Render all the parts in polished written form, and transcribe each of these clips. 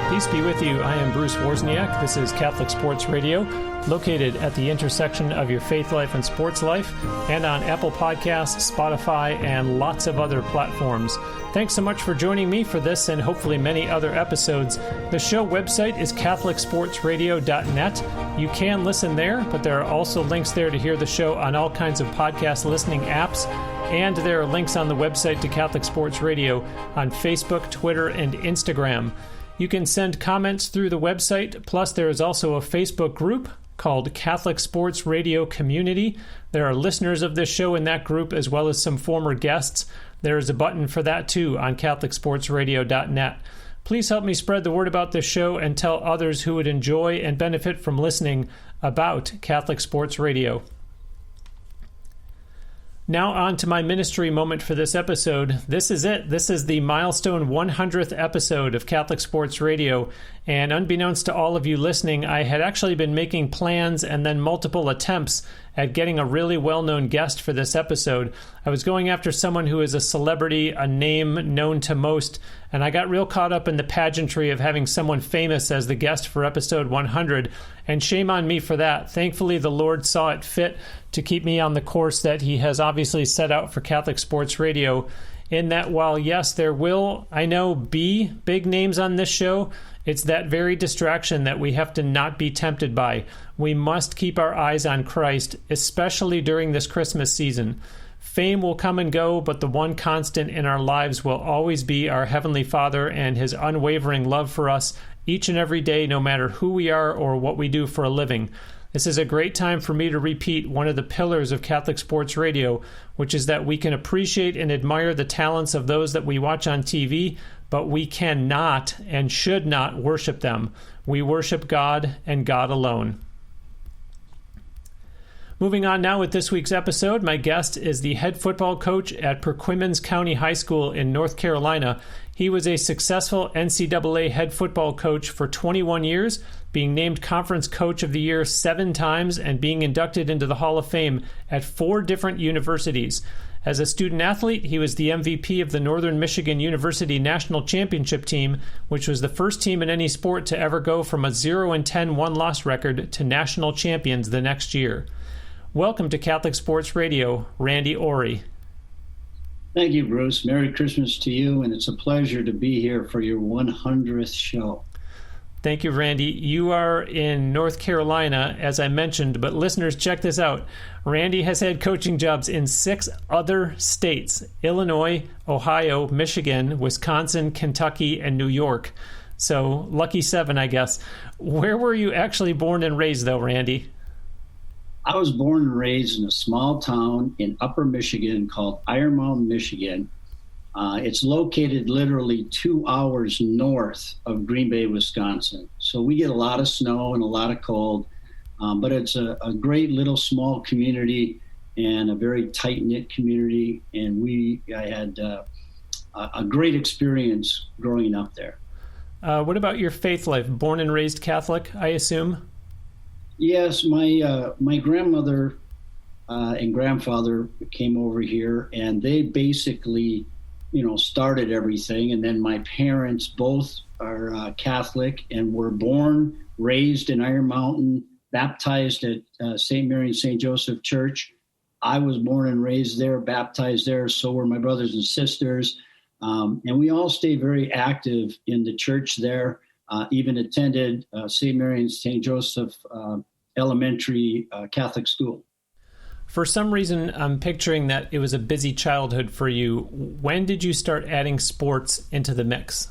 Peace be with you. I am Bruce Wozniak. This is Catholic Sports Radio, located at the intersection of your faith life and sports life, and on Apple Podcasts, Spotify, and lots of other platforms. Thanks so much for joining me for this and hopefully many other episodes. The show website is catholicsportsradio.net. You can listen there, but there are also links there to hear the show on all kinds of podcast listening apps. And there are links on the website to Catholic Sports Radio on Facebook, Twitter, and Instagram. You can send comments through the website, plus there is also a Facebook group called Catholic Sports Radio Community. There are listeners of this show in that group, as well as some former guests. There is a button for that, too, on catholicsportsradio.net. Please help me spread the word about this show and tell others who would enjoy and benefit from listening about Catholic Sports Radio. Now on to my ministry moment for this episode. This is it. This is the milestone 100th episode of Catholic Sports Radio. And unbeknownst to all of you listening, I had actually been making plans and then multiple attempts at getting a really well-known guest for this episode. I was going after someone who is a celebrity, a name known to most, and I got real caught up in the pageantry of having someone famous as the guest for episode 100, and shame on me for that. Thankfully, the Lord saw it fit to keep me on the course that He has obviously set out for Catholic Sports Radio, in that while, yes, there will, I know, be big names on this show, it's that very distraction that we have to not be tempted by. We must keep our eyes on Christ, especially during this Christmas season. Fame will come and go, but the one constant in our lives will always be our Heavenly Father and His unwavering love for us each and every day, no matter who we are or what we do for a living. This is a great time for me to repeat one of the pillars of Catholic Sports Radio, which is that we can appreciate and admire the talents of those that we watch on TV, but we cannot and should not worship them. We worship God and God alone. Moving on now with this week's episode, my guest is the head football coach at Perquimans County High School in North Carolina. He was a successful NCAA head football coach for 21 years, being named Conference Coach of the Year 7 times and being inducted into the Hall of Fame at 4 different universities. As a student athlete, he was the MVP of the Northern Michigan University National Championship team, which was the first team in any sport to ever go from a 0-10 one-loss record to national champions the next year. Welcome to Catholic Sports Radio, Randy Awrey. Thank you, Bruce. Merry Christmas to you, and it's a pleasure to be here for your 100th show. Thank you, Randy. You are in North Carolina, as I mentioned, but listeners, check this out. Randy has had coaching jobs in 6 other states: Illinois, Ohio, Michigan, Wisconsin, Kentucky, and New York. So, lucky 7, I guess. Where were you actually born and raised, though, Randy? I was born and raised in a small town in Upper Michigan called Iron Mountain, Michigan. It's located literally 2 hours north of Green Bay, Wisconsin. So we get a lot of snow and a lot of cold, but it's a great little small community and a very tight-knit community. And I had a great experience growing up there. What about your faith life? Born and raised Catholic, I assume? Yes, my grandmother and grandfather came over here, and they basically, started everything. And then my parents both are Catholic and were born, raised in Iron Mountain, baptized at St. Mary and St. Joseph Church. I was born and raised there, baptized there. So were my brothers and sisters. And we all stayed very active in the church there. Even attended St. Mary and St. Joseph Elementary Catholic School. For some reason, I'm picturing that it was a busy childhood for you. When did you start adding sports into the mix?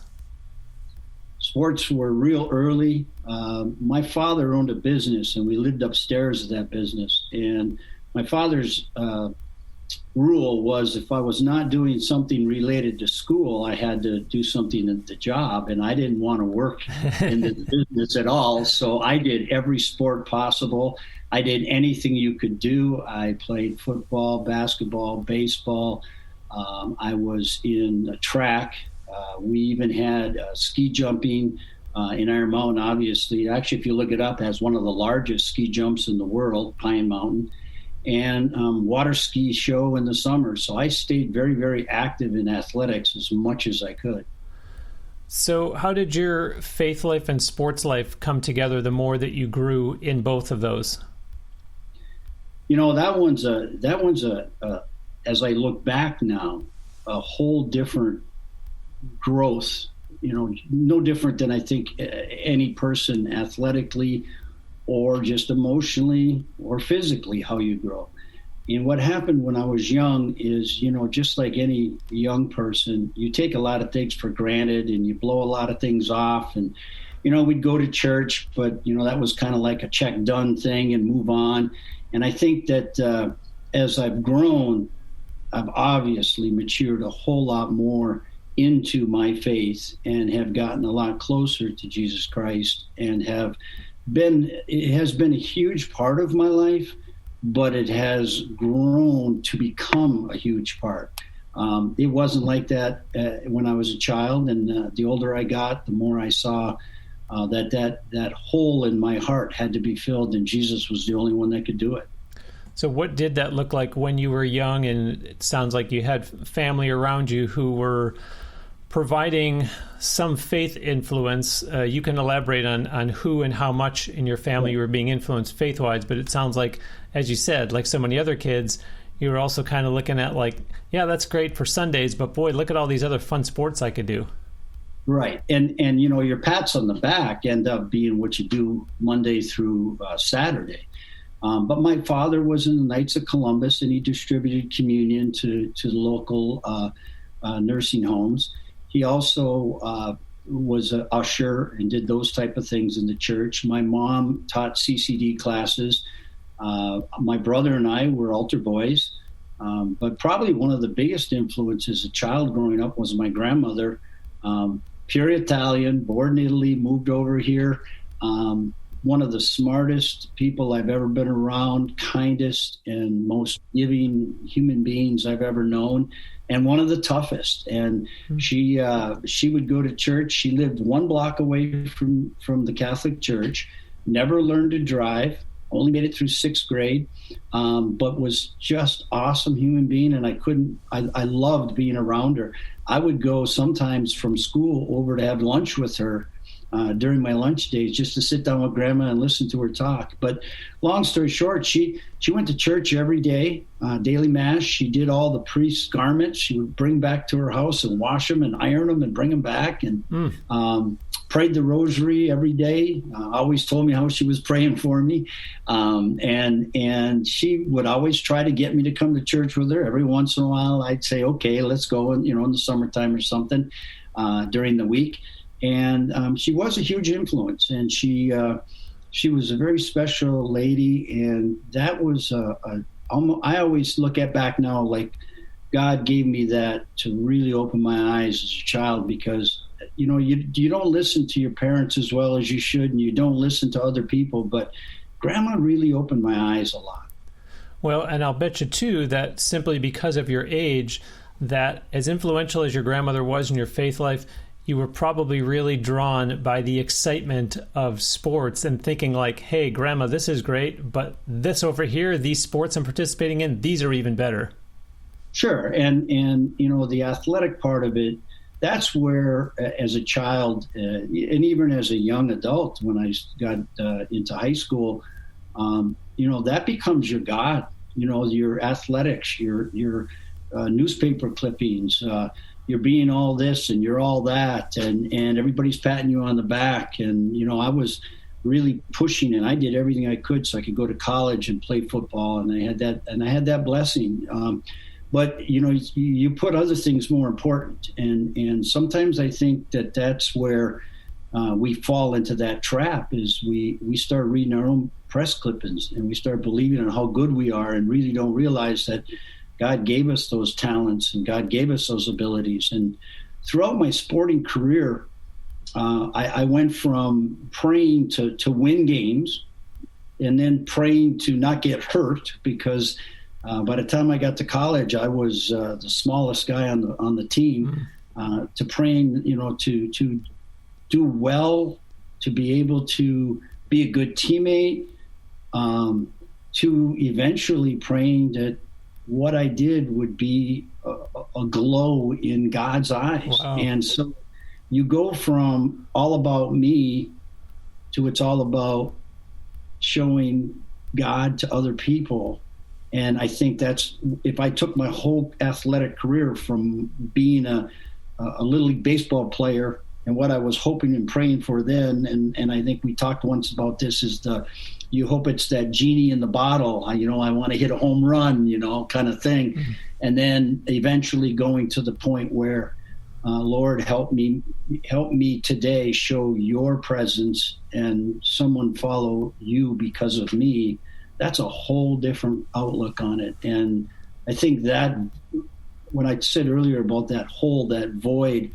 Sports were real early. My father owned a business, and we lived upstairs of that business. And my father's rule was if I was not doing something related to school, I had to do something at the job, and I didn't want to work in the business at all. So I did every sport possible. I did anything you could do. I played football, basketball, baseball. I was in track. We even had ski jumping in Iron Mountain, obviously. Actually, if you look it up, it has one of the largest ski jumps in the world, Pine Mountain. And water ski show in the summer. So I stayed very, very active in athletics as much as I could. So how did your faith life and sports life come together the more that you grew in both of those? That one's as I look back now, a whole different growth, no different than I think any person athletically or just emotionally or physically, how you grow. And what happened when I was young is, just like any young person, you take a lot of things for granted and you blow a lot of things off. And, we'd go to church, but, that was kind of like a check done thing and move on. And I think that as I've grown, I've obviously matured a whole lot more into my faith and have gotten a lot closer to Jesus Christ and it has been a huge part of my life, but it has grown to become a huge part. It wasn't like that when I was a child, and the older I got, the more I saw that hole in my heart had to be filled, and Jesus was the only one that could do it. So what did that look like when you were young? And it sounds like you had family around you who were providing some faith influence. You can elaborate on who and how much in your family you were being influenced faith-wise, but it sounds like, as you said, like so many other kids, you were also kind of looking at like, yeah, that's great for Sundays, but boy, look at all these other fun sports I could do. Right. And your pats on the back end up being what you do Monday through Saturday. But my father was in the Knights of Columbus, and he distributed communion to the local nursing homes. He also was an usher and did those type of things in the church. My mom taught CCD classes. My brother and I were altar boys. But probably one of the biggest influences as a child growing up was my grandmother, pure Italian, born in Italy, moved over here. One of the smartest people I've ever been around, kindest and most giving human beings I've ever known, and one of the toughest. And she would go to church. She lived 1 block away from the Catholic Church, never learned to drive, only made it through 6th grade, but was just awesome human being. And I loved being around her. I would go sometimes from school over to have lunch with her during my lunch days, just to sit down with Grandma and listen to her talk. But long story short, she went to church every day, daily mass. She did all the priest's garments. She would bring back to her house and wash them and iron them and bring them back, and prayed the rosary every day. Always told me how she was praying for me. And she would always try to get me to come to church with her. Every once in a while, I'd say, okay, let's go, in the summertime or something during the week. And she was a huge influence, and she was a very special lady. And that was I always look at back now like God gave me that to really open my eyes as a child, because you don't listen to your parents as well as you should, and you don't listen to other people. But Grandma really opened my eyes a lot. Well, and I'll bet you too that simply because of your age, that as influential as your grandmother was in your faith life, you were probably really drawn by the excitement of sports and thinking like, hey, Grandma, this is great, but this over here, these sports I'm participating in, these are even better. Sure. And the athletic part of it, that's where, as a child, and even as a young adult, when I got into high school, that becomes your God. Your athletics, your newspaper clippings, you're being all this and you're all that, and everybody's patting you on the back. And, I was really pushing, and I did everything I could so I could go to college and play football. And I had that blessing. But, you put other things more important. And sometimes I think that's where we fall into that trap, is we start reading our own press clippings, and we start believing in how good we are, and really don't realize that God gave us those talents and God gave us those abilities. And throughout my sporting career, I went from praying to win games, and then praying to not get hurt, because by the time I got to college, I was the smallest guy on the team, to praying, to do well, to be able to be a good teammate, to eventually praying that what I did would be a glow in God's eyes. Wow. And so you go from all about me to it's all about showing God to other people. And I think that's, if I took my whole athletic career from being a Little League baseball player and what I was hoping and praying for then, and I think we talked once about this, is you hope it's that genie in the bottle, I want to hit a home run, kind of thing. Mm-hmm. And then eventually going to the point where, Lord, help me today show your presence and someone follow you because of me. That's a whole different outlook on it. And I think that when I said earlier about that hole, that void,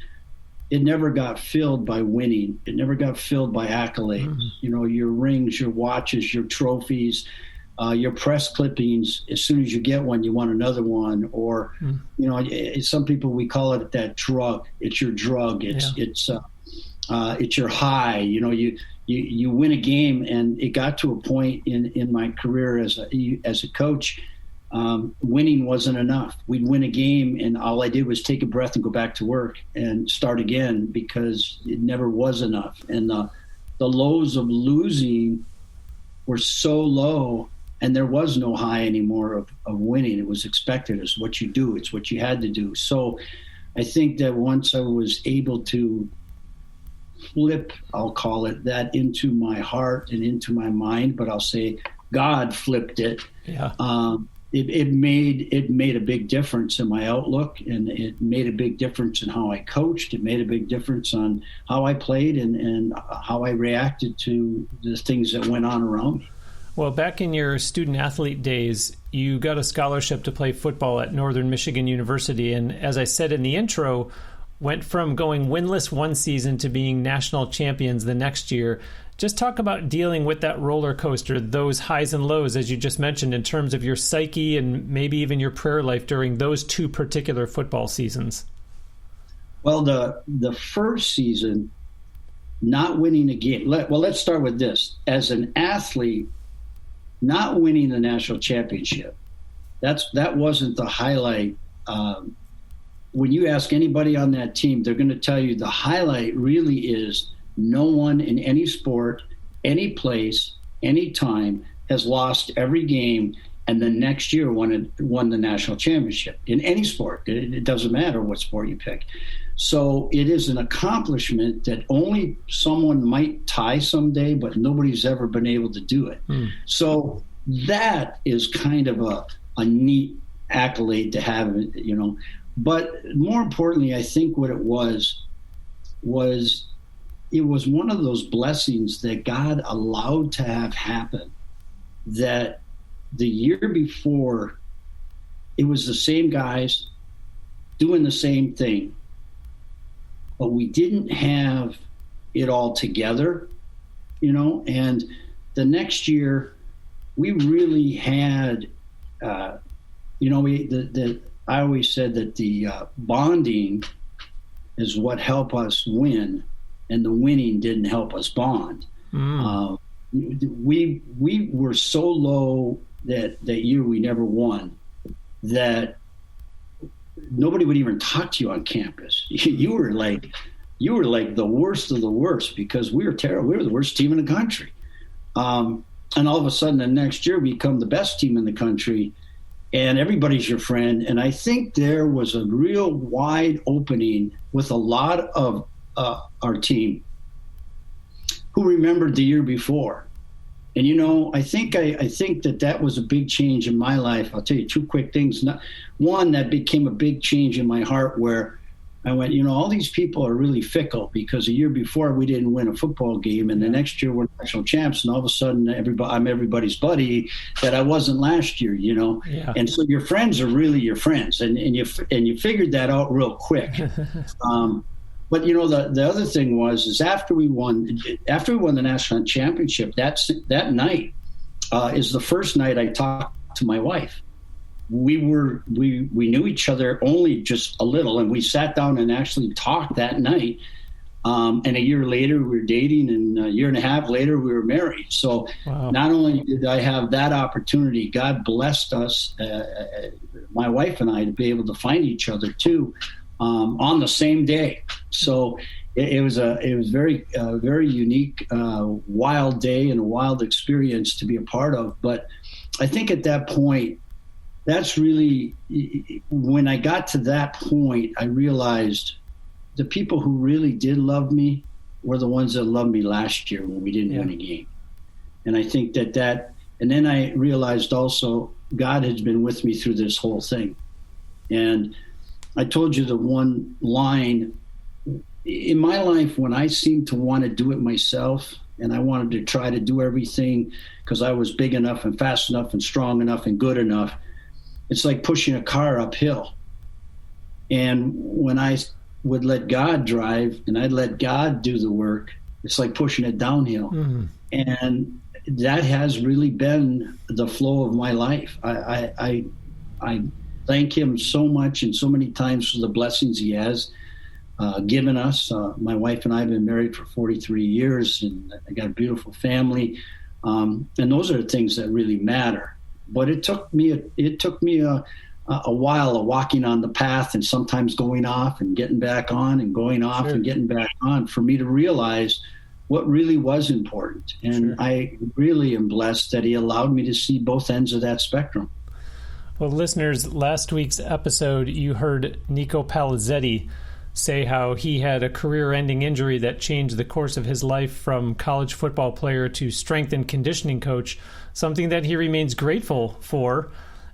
it never got filled by winning. It never got filled by accolades. Mm-hmm. Your rings, your watches, your trophies, your press clippings. As soon as you get one, you want another one. Or, some people, we call it that drug. It's your drug. It's your high. You win a game, and it got to a point in my career as a coach. Winning wasn't enough. We'd win a game, and all I did was take a breath and go back to work and start again, because it never was enough. And the lows of losing were so low, and there was no high anymore of winning. It was expected. It's what you do. It's what you had to do. So I think that once I was able to flip, I'll call it that, into my heart and into my mind, but I'll say God flipped it. Yeah. It made a big difference in my outlook, and it made a big difference in how I coached. It made a big difference on how I played and how I reacted to the things that went on around me. Well, back in your student-athlete days, you got a scholarship to play football at Northern Michigan University, and as I said in the intro, went from going winless one season to being national champions the next year. Just talk about dealing with that roller coaster, those highs and lows, as you just mentioned, in terms of your psyche and maybe even your prayer life during those two particular football seasons. Well, the first season, not winning a game. Let's start with this. As an athlete, not winning the national championship, that wasn't the highlight. When you ask anybody on that team, they're going to tell you the highlight really is no one in any sport, any place, any time has lost every game and the next year won the national championship in any sport. It doesn't matter what sport you pick. So it is an accomplishment that only someone might tie someday, but nobody's ever been able to do it. So that is kind of a neat accolade to have, But more importantly, I think what it was it was one of those blessings that God allowed to have happen, that the year before, it was the same guys doing the same thing, but we didn't have it all together, and the next year we really had, I always said that the bonding is what helped us win, and the winning didn't help us bond. We were so low that year we never won, that nobody would even talk to you on campus. You were like the worst of the worst, because we were terrible. We were the worst team in the country. And all of a sudden the next year we become the best team in the country, and everybody's your friend. And I think there was a real wide opening with a lot of our team who remembered the year before. And, I think that was a big change in my life. I'll tell you two quick things. One, that became a big change in my heart, where I went, all these people are really fickle, because a year before we didn't win a football game, and the next year we're national champs, and all of a sudden I'm everybody's buddy that I wasn't last year, Yeah. And so your friends are really your friends, and you figured that out real quick. But the other thing was after we won the national championship, that night is the first night I talked to my wife. We knew each other only just a little, and we sat down and actually talked that night. And a year later we were dating, and a year and a half later we were married. So wow. Not only did I have that opportunity, God blessed us, my wife and I, to be able to find each other too, on the same day. So it was very unique, wild day and a wild experience to be a part of. But I think at that point, that's really, when I got to that point, I realized the people who really did love me were the ones that loved me last year when we didn't win a game. And I think that, and then I realized also God has been with me through this whole thing. And I told you the one line in my life when I seemed to want to do it myself, and I wanted to try to do everything because I was big enough and fast enough and strong enough and good enough. It's like pushing a car uphill. And when I would let God drive and I'd let God do the work, it's like pushing it downhill. Mm-hmm. And that has really been the flow of my life. I thank him so much and so many times for the blessings he has given us. My wife and I have been married for 43 years, and I got a beautiful family. And those are the things that really matter. But it took me a while of walking on the path and sometimes going off and getting back on and going off and getting back on for me to realize what really was important. And I really am blessed that he allowed me to see both ends of that spectrum. Well, listeners, last week's episode, you heard Nico Palizzetti say how he had a career-ending injury that changed the course of his life from college football player to strength and conditioning coach, something that he remains grateful for.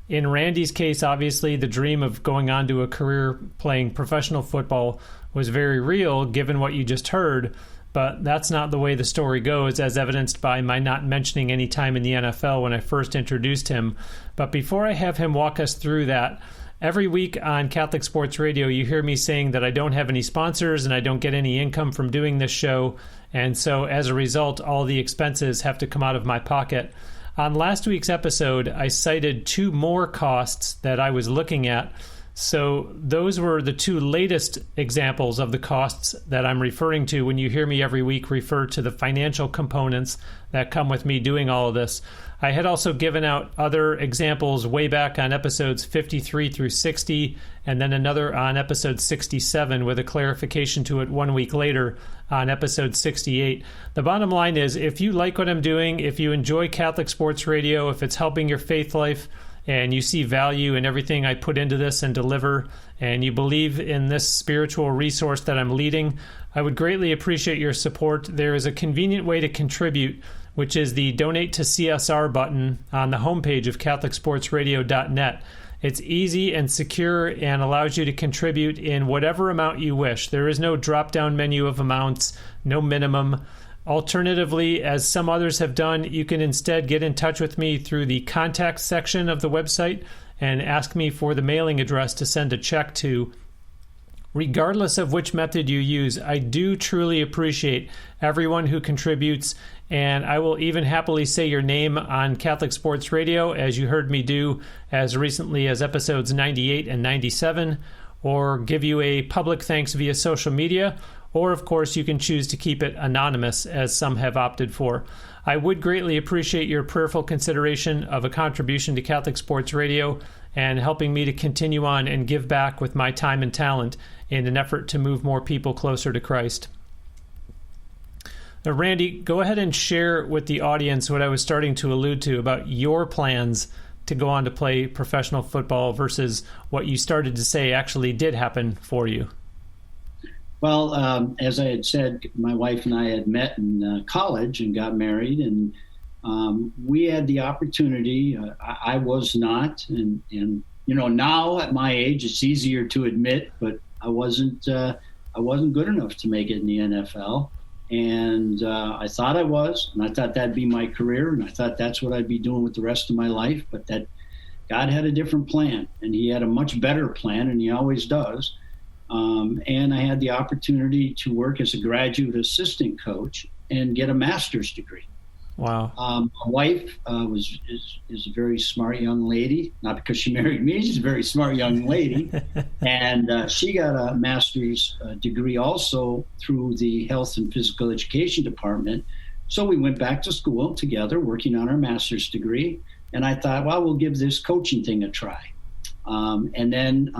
In Randy's case, obviously, the dream of going on to a career playing professional football was very real, given what you just heard, but that's not the way the story goes, as evidenced by my not mentioning any time in the NFL when I first introduced him. But before I have him walk us through that, every week on Catholic Sports Radio, you hear me saying that I don't have any sponsors and I don't get any income from doing this show, and so as a result, all the expenses have to come out of my pocket. On last week's episode, I cited two more costs that I was looking at. So those were the two latest examples of the costs that I'm referring to when you hear me every week refer to the financial components that come with me doing all of this. I had also given out other examples way back on episodes 53 through 60, and then another on episode 67 with a clarification to it 1 week later on episode 68. The bottom line is, if you like what I'm doing, if you enjoy Catholic Sports Radio, if it's helping your faith life, and you see value in everything I put into this and deliver, and you believe in this spiritual resource that I'm leading, I would greatly appreciate your support. There is a convenient way to contribute, which is the Donate to CSR button on the homepage of CatholicSportsRadio.net. It's easy and secure and allows you to contribute in whatever amount you wish. There is no drop-down menu of amounts, no minimum. Alternatively, as some others have done, you can instead get in touch with me through the contact section of the website and ask me for the mailing address to send a check to. Regardless of which method you use, I do truly appreciate everyone who contributes, and I will even happily say your name on Catholic Sports Radio, as you heard me do as recently as episodes 98 and 97, or give you a public thanks via social media, or, of course, you can choose to keep it anonymous, as some have opted for. I would greatly appreciate your prayerful consideration of a contribution to Catholic Sports Radio and helping me to continue on and give back with my time and talent in an effort to move more people closer to Christ. Now, Randy, go ahead and share with the audience what I was starting to allude to about your plans to go on to play professional football versus what you started to say actually did happen for you. Well, as I had said, my wife and I had met in college and got married, and we had the opportunity. I was not, and now at my age, it's easier to admit, but I wasn't good enough to make it in the NFL, and I thought I was, and I thought that'd be my career, and I thought that's what I'd be doing with the rest of my life. But that God had a different plan, and He had a much better plan, and He always does. And I had the opportunity to work as a graduate assistant coach and get a master's degree. Wow. My wife is a very smart young lady, not because she married me, she's a very smart young lady. And she got a master's degree also through the Health and Physical Education Department. So we went back to school together, working on our master's degree. And I thought, well, we'll give this coaching thing a try. And then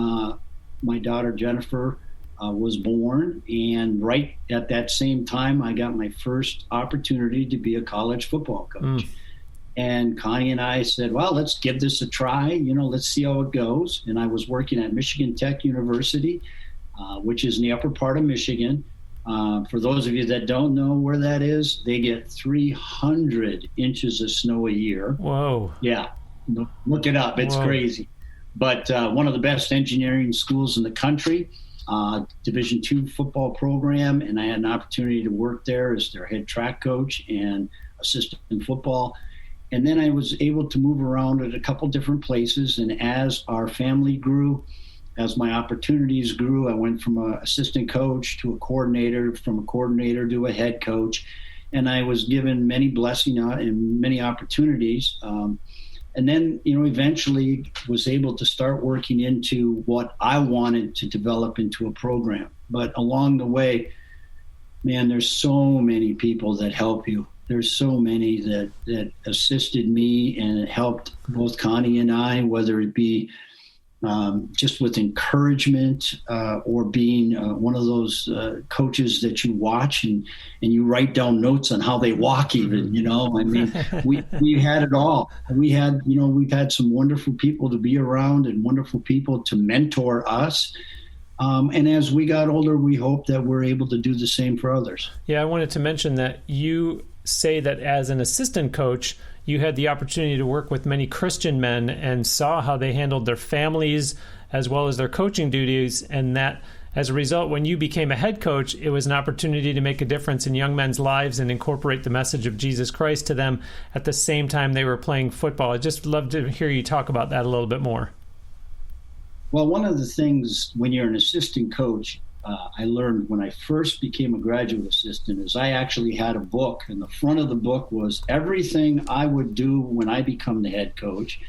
my daughter Jennifer was born. And right at that same time, I got my first opportunity to be a college football coach. And Connie and I said, well, let's give this a try. Let's see how it goes. And I was working at Michigan Tech University, which is in the upper part of Michigan. For those of you that don't know where that is, they get 300 inches of snow a year. Whoa. Yeah. Look it up. It's crazy. But one of the best engineering schools in the country, Division II football program. And I had an opportunity to work there as their head track coach and assistant in football. And then I was able to move around at a couple different places. And as our family grew, as my opportunities grew, I went from an assistant coach to a coordinator, from a coordinator to a head coach. And I was given many blessings and many opportunities. And then, eventually was able to start working into what I wanted to develop into a program. But along the way, man, there's so many people that help you. There's so many that assisted me and helped both Connie and I, whether it be just with encouragement or being one of those coaches that you watch and you write down notes on how they walk even, I mean, we had it all. We've had some wonderful people to be around and wonderful people to mentor us. And as we got older, we hope that we're able to do the same for others. Yeah, I wanted to mention that you say that as an assistant coach, you had the opportunity to work with many Christian men and saw how they handled their families as well as their coaching duties, and that as a result, when you became a head coach, it was an opportunity to make a difference in young men's lives and incorporate the message of Jesus Christ to them at the same time they were playing football. I'd just love to hear you talk about that a little bit more. Well, one of the things when you're an assistant coach, I learned when I first became a graduate assistant is I actually had a book, and the front of the book was everything I would do when I become the head coach.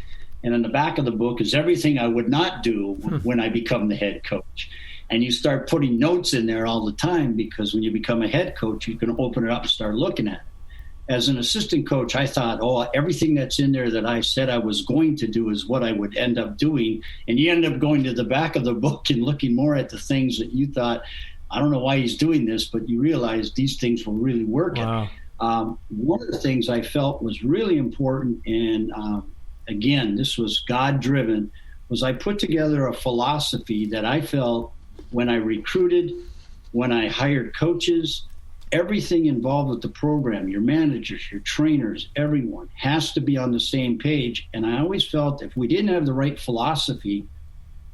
And in the back of the book is everything I would not do when I become the head coach. And you start putting notes in there all the time because when you become a head coach, you can open it up and start looking at it. As an assistant coach, I thought, everything that's in there that I said I was going to do is what I would end up doing. And you end up going to the back of the book and looking more at the things that you thought, I don't know why he's doing this, but you realize these things were really working. Wow. One of the things I felt was really important, and again, this was God-driven, was I put together a philosophy that I felt when I recruited, when I hired coaches, everything involved with the program, your managers, your trainers, everyone has to be on the same page. And I always felt if we didn't have the right philosophy,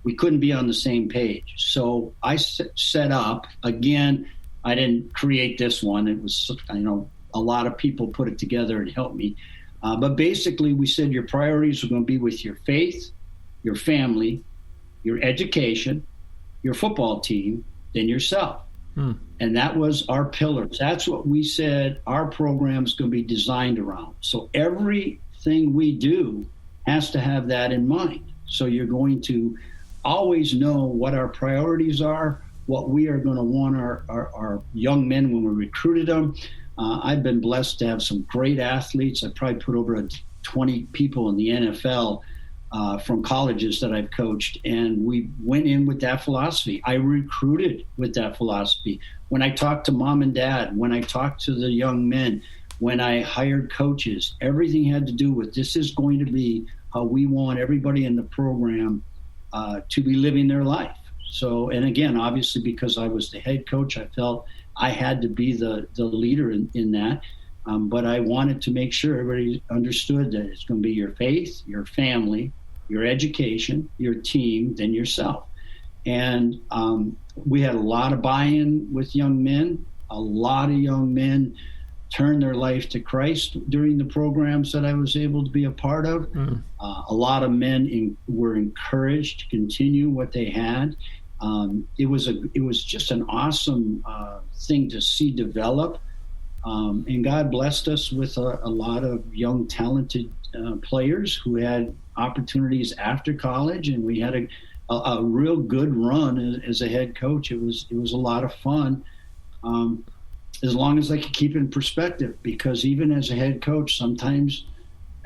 we couldn't be on the same page. So I set up, again, I didn't create this one. It was, a lot of people put it together and helped me. But basically we said your priorities are going to be with your faith, your family, your education, your football team, then yourself. And that was our pillars. That's what we said our program is going to be designed around. So everything we do has to have that in mind. So you're going to always know what our priorities are, what we are going to want our young men when we recruited them. I've been blessed to have some great athletes. I probably put over 20 people in the NFL from colleges that I've coached, and we went in with that philosophy. I recruited with that philosophy. When I talked to mom and dad, when I talked to the young men, when I hired coaches, everything had to do with this is going to be how we want everybody in the program to be living their life. So, and again, obviously because I was the head coach, I felt I had to be the leader in that. But I wanted to make sure everybody understood that it's going to be your faith, your family, your education, your team, then yourself. And we had a lot of buy-in with young men. A lot of young men turned their life to Christ during the programs that I was able to be a part of. A lot of men were encouraged to continue what they had. It was just an awesome thing to see develop. And God blessed us with a lot of young, talented players who had opportunities after college, and we had a real good run as a head coach. It was a lot of fun, as long as I could keep it in perspective, because even as a head coach, sometimes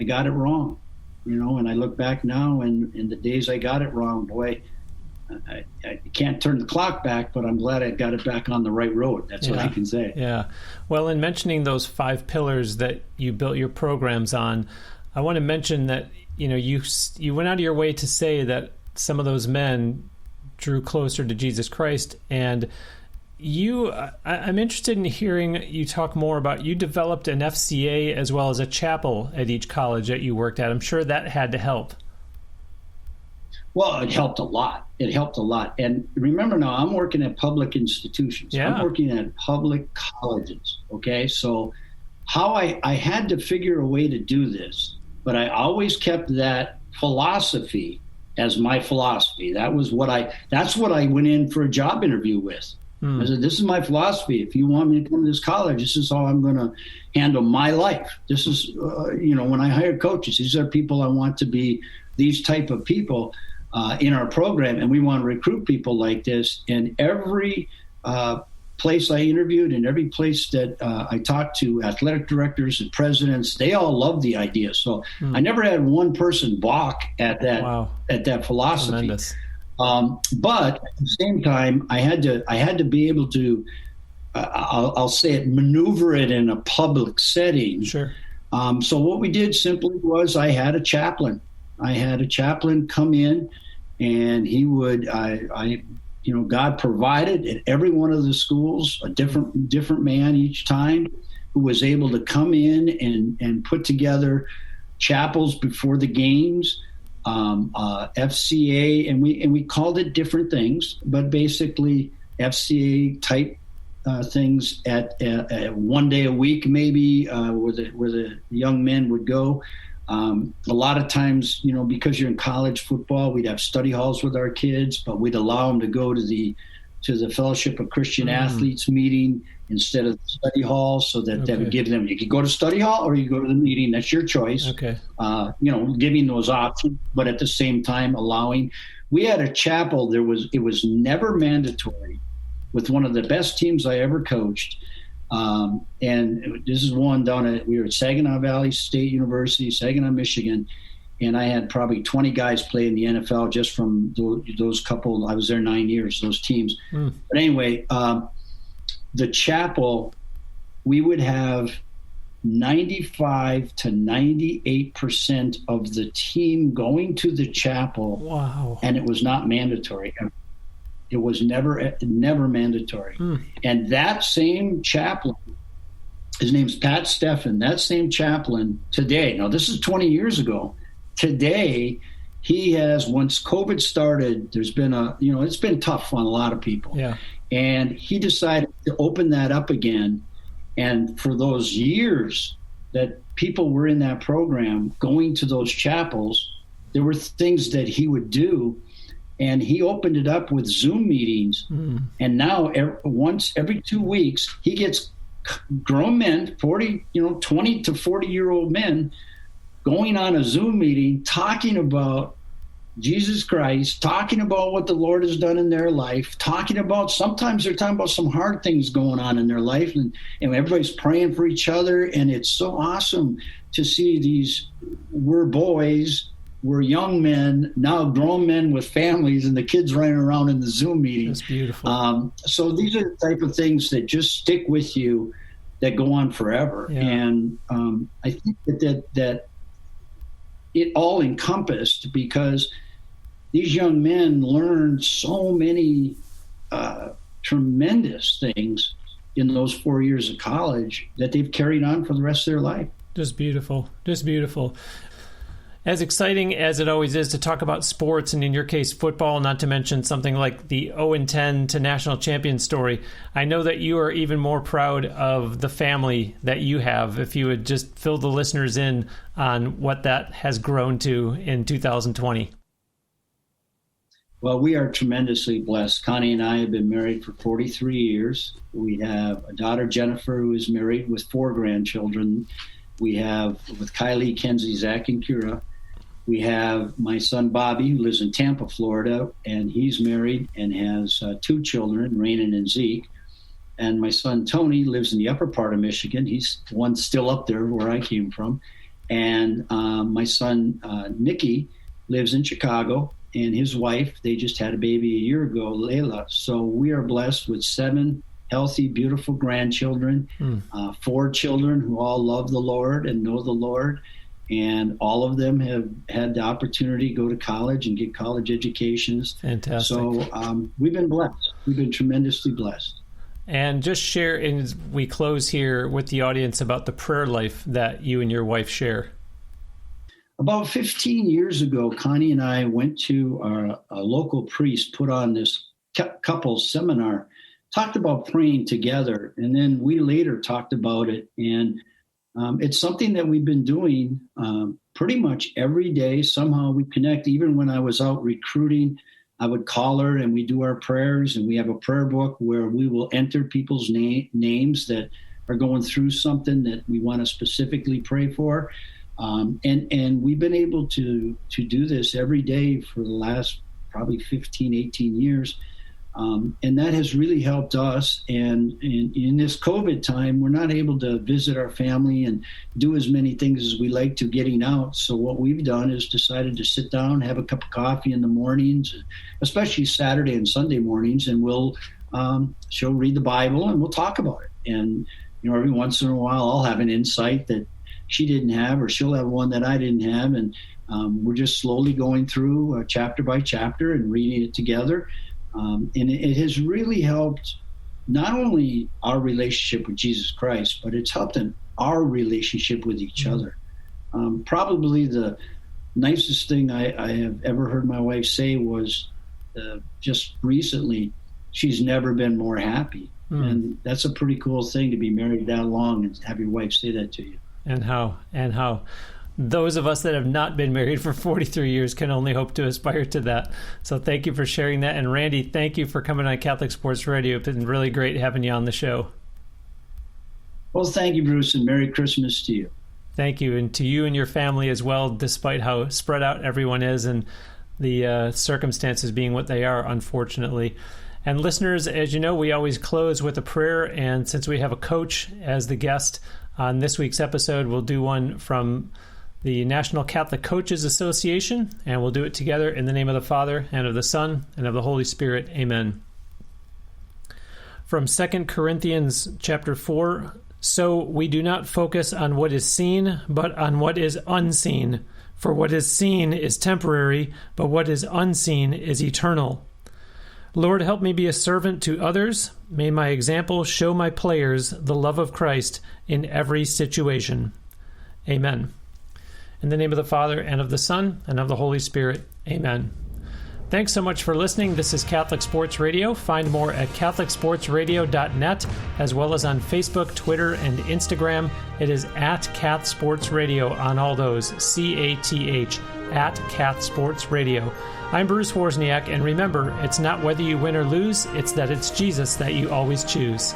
I got it wrong, and I look back now and in the days I got it wrong, boy, I can't turn the clock back, but I'm glad I got it back on the right road. That's what I can say. Yeah. Well, in mentioning those 5 pillars that you built your programs on, I want to mention that, you went out of your way to say that some of those men drew closer to Jesus Christ. And I'm interested in hearing you talk more about, you developed an FCA as well as a chapel at each college that you worked at. I'm sure that had to help. Well, it helped a lot. And remember now, I'm working at public institutions. Yeah. I'm working at public colleges. Okay. So how I had to figure a way to do this, but I always kept that philosophy as my philosophy. That's what I went in for a job interview with. I said, this is my philosophy. If you want me to come to this college, this is how I'm going to handle my life. This is, when I hire coaches, these are people I want to be these type of people in our program, and we want to recruit people like this. And every place I interviewed and every place that I talked to athletic directors and presidents, they all loved the idea. So I never had one person balk at that philosophy. Tremendous. But at the same time, I had to be able to, I'll say it, maneuver it in a public setting. Sure. So what we did simply was I had a chaplain. Come in, and he would, God provided at every one of the schools a different man each time, who was able to come in and put together chapels before the games, FCA, and we called it different things, but basically FCA type things at one day a week, maybe where the young men would go. A lot of times, because you're in college football, we'd have study halls with our kids, but we'd allow them to go to the Fellowship of Christian Athletes meeting instead of the study hall, so that would give them, you could go to study hall or you go to the meeting. That's your choice. Okay. Giving those options, but at the same time allowing. We had a chapel. It was never mandatory, with one of the best teams I ever coached. And this is one we were at Saginaw Valley State University, Saginaw, Michigan. And I had probably 20 guys play in the NFL just from those couple. I was there 9 years, those teams. But anyway, the chapel, we would have 95 to 98% of the team going to the chapel. Wow. And it was not mandatory. It was never mandatory. And that same chaplain, his name's Pat Steffen, that same chaplain today, now this is 20 years ago, today he has, once COVID started, there's been it's been tough on a lot of people. Yeah. And he decided to open that up again. And for those years that people were in that program going to those chapels, there were things that he would do. And he opened it up with Zoom meetings. And now once every 2 weeks, he gets grown men, 20 to 40-year-old men, going on a Zoom meeting, talking about Jesus Christ, talking about what the Lord has done in their life, sometimes they're talking about some hard things going on in their life, and everybody's praying for each other. And it's so awesome to see we're young men, now grown men with families, and the kids running around in the Zoom meetings. That's beautiful. So these are the type of things that just stick with you, that go on forever. Yeah. And I think that it all encompassed, because these young men learned so many tremendous things in those 4 years of college that they've carried on for the rest of their life. Just beautiful. As exciting as it always is to talk about sports, and in your case, football, not to mention something like the 0-10 to national champion story, I know that you are even more proud of the family that you have. If you would just fill the listeners in on what that has grown to in 2020. Well, we are tremendously blessed. Connie and I have been married for 43 years. We have a daughter, Jennifer, who is married with 4 grandchildren. We have, with Kylie, Kenzie, Zach, and Kira. We have my son, Bobby, who lives in Tampa, Florida, and he's married and has 2 children, Rainen and Zeke. And my son, Tony, lives in the upper part of Michigan. He's the one still up there where I came from. And my son, Nicky, lives in Chicago, and his wife. They just had a baby a year ago, Layla. So we are blessed with 7 healthy, beautiful grandchildren, 4 children who all love the Lord and know the Lord. And all of them have had the opportunity to go to college and get college educations. Fantastic. So we've been blessed. We've been tremendously blessed. And just share, and we close here with the audience, about the prayer life that you and your wife share. About 15 years ago, Connie and I went to a local priest, put on this couples seminar, talked about praying together, and then we later talked about it. And it's something that we've been doing pretty much every day. Somehow we connect. Even when I was out recruiting, I would call her and we do our prayers, and we have a prayer book where we will enter people's names that are going through something that we want to specifically pray for. And we've been able to do this every day for the last probably 15, 18 years. And that has really helped us. And in this COVID time, we're not able to visit our family and do as many things as we like to getting out. So what we've done is decided to sit down, have a cup of coffee in the mornings, especially Saturday and Sunday mornings, and she'll read the Bible and we'll talk about it. And, every once in a while I'll have an insight that she didn't have, or she'll have one that I didn't have. And we're just slowly going through chapter by chapter and reading it together. And it has really helped not only our relationship with Jesus Christ, but it's helped in our relationship with each other. Probably the nicest thing I have ever heard my wife say was just recently, she's never been more happy. And that's a pretty cool thing, to be married that long and have your wife say that to you. And how those of us that have not been married for 43 years can only hope to aspire to that. So thank you for sharing that. And Randy, thank you for coming on Catholic Sports Radio. It's been really great having you on the show. Well, thank you, Bruce, and Merry Christmas to you. Thank you. And to you and your family as well, despite how spread out everyone is and the circumstances being what they are, unfortunately. And listeners, as you know, we always close with a prayer. And since we have a coach as the guest on this week's episode, we'll do one from the National Catholic Coaches Association, and we'll do it together in the name of the Father, and of the Son, and of the Holy Spirit. Amen. From 2 Corinthians chapter 4, so we do not focus on what is seen, but on what is unseen. For what is seen is temporary, but what is unseen is eternal. Lord, help me be a servant to others. May my example show my players the love of Christ in every situation. Amen. In the name of the Father, and of the Son, and of the Holy Spirit. Amen. Thanks so much for listening. This is Catholic Sports Radio. Find more at catholicsportsradio.net, as well as on Facebook, Twitter, and Instagram. It is at Cath Sports Radio on all those, CATH, at Cath Sports Radio. I'm Bruce Wozniak, and remember, it's not whether you win or lose, it's that it's Jesus that you always choose.